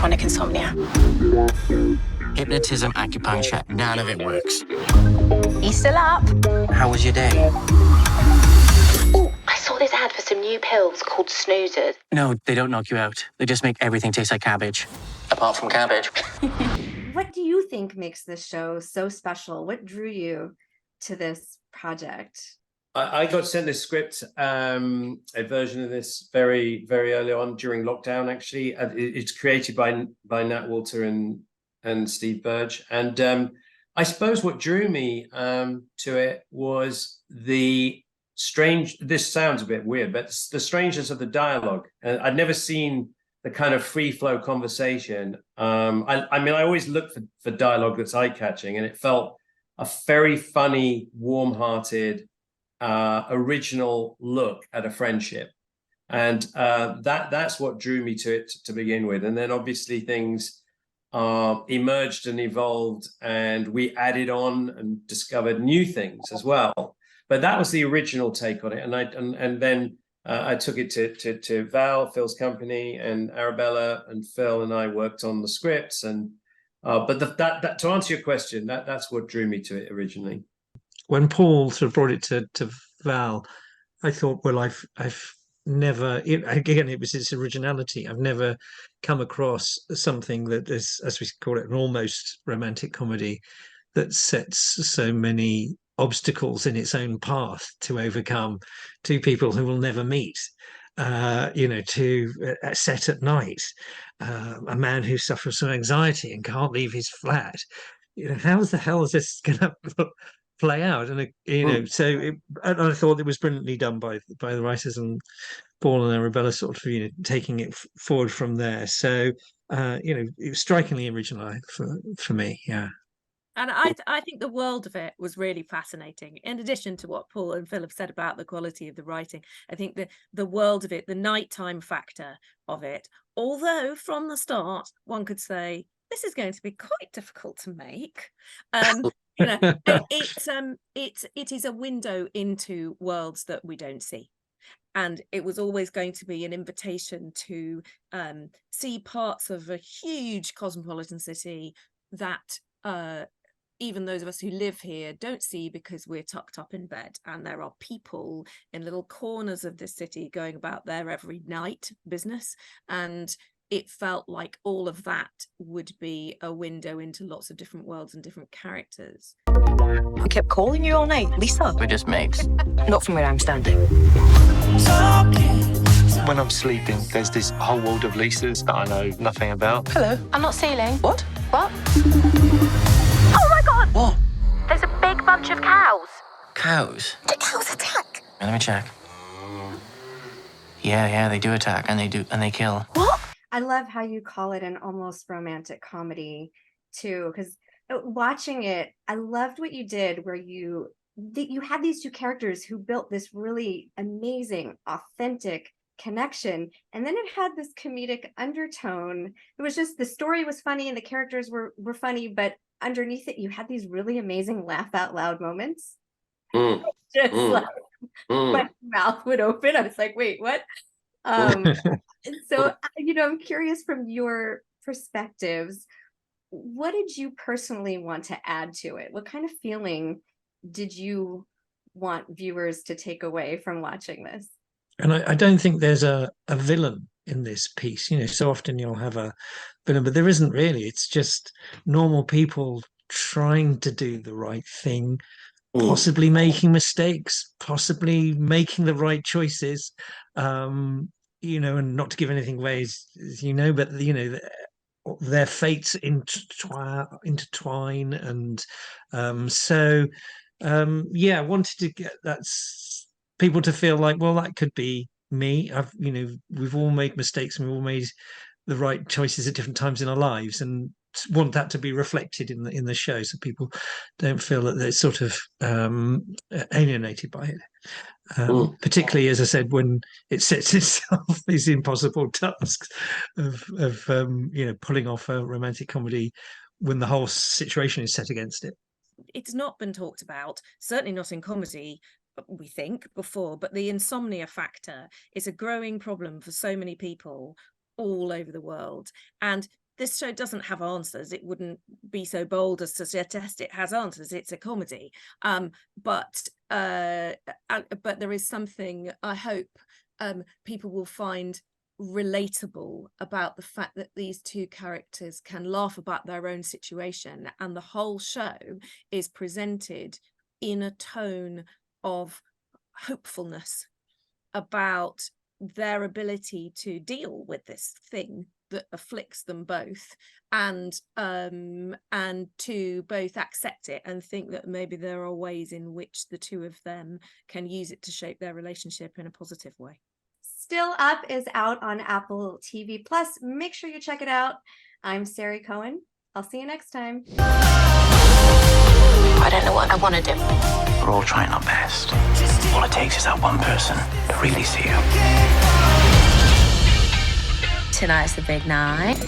chronic insomnia. Hypnotism, acupuncture, none of it works. You still up? How was your day? Oh, I saw this ad for some new pills called snoozers. No, they don't knock you out. They just make everything taste like cabbage. Apart from cabbage. What do you think makes this show so special? What drew you to this project? I got sent this script, a version of this very, very early on during lockdown, actually. It's created by Nat Walter and Steve Burge. And I suppose what drew me to it was the strange, this sounds a bit weird, but the strangeness of the dialogue. And I'd never seen the kind of free flow conversation. I mean, I always look for dialogue that's eye-catching, and it felt a very funny, warm-hearted, original look at a friendship. And that's what drew me to it to begin with. And then obviously things emerged and evolved, and we added on and discovered new things as well. But that was the original take on it. And then I took it to Val, Phil's company, and Arabella and Phil and I worked on the scripts. And but that to answer your question, that's what drew me to it originally. When Paul sort of brought it to Val, I thought, well, I've never, again, it was its originality. I've never come across something that is, as we call it, an almost romantic comedy that sets so many obstacles in its own path to overcome, two people who will never meet, to set at night, a man who suffers from anxiety and can't leave his flat. How the hell is this going to play out? And and I thought it was brilliantly done by the writers, and Paul and Arabella sort of taking it forward from there. So it was strikingly original for me. Yeah. And I think the world of it was really fascinating. In addition to what Paul and Phil have said about the quality of the writing, I think the world of it, the nighttime factor of it, although from the start one could say this is going to be quite difficult to make. It is a window into worlds that we don't see. And it was always going to be an invitation to see parts of a huge cosmopolitan city that even those of us who live here don't see, because we're tucked up in bed, and there are people in little corners of this city going about their every night business. And it felt like all of that would be a window into lots of different worlds and different characters. I kept calling you all night, Lisa. We're just mates. Not from where I'm standing. When I'm sleeping, there's this whole world of Lisas that I know nothing about. Hello, I'm not ceiling. What? Oh my God! What? There's a big bunch of cows. Cows? The cows attack. Let me check. Yeah, they do attack, and they kill. What? I love how you call it an almost romantic comedy too, because watching it, I loved what you did where you had these two characters who built this really amazing, authentic connection, and then it had this comedic undertone. It was just, the story was funny and the characters were funny, but underneath it you had these really amazing laugh out loud moments. Like my mouth would open. I was like, wait, what? So I'm curious, from your perspectives, what did you personally want to add to it? What kind of feeling did you want viewers to take away from watching this? And I don't think there's a villain in this piece. So often you'll have a villain, but there isn't really. It's just normal people trying to do the right thing, possibly making mistakes, possibly making the right choices, and not to give anything away, but their fates intertwine, and I wanted to get people to feel like, well, that could be me. We've all made mistakes, and we've all made the right choices at different times in our lives, and want that to be reflected in the show, so people don't feel that they're sort of alienated by it. Particularly, as I said, when it sets itself these impossible tasks of pulling off a romantic comedy when the whole situation is set against it. It's not been talked about, certainly not in comedy, we think, before, but the insomnia factor is a growing problem for so many people all over the world. And this show doesn't have answers. It wouldn't be so bold as to suggest it has answers. It's a comedy. But there is something I hope people will find relatable about the fact that these two characters can laugh about their own situation, and the whole show is presented in a tone of hopefulness about their ability to deal with this thing that afflicts them both, and to both accept it and think that maybe there are ways in which the two of them can use it to shape their relationship in a positive way. Still Up is out on Apple TV Plus. Make sure you check it out. I'm Sari Cohen. I'll see you next time. I don't know what I want to do. We're all trying our best. All it takes is that one person to really see you. Tonight's the big night.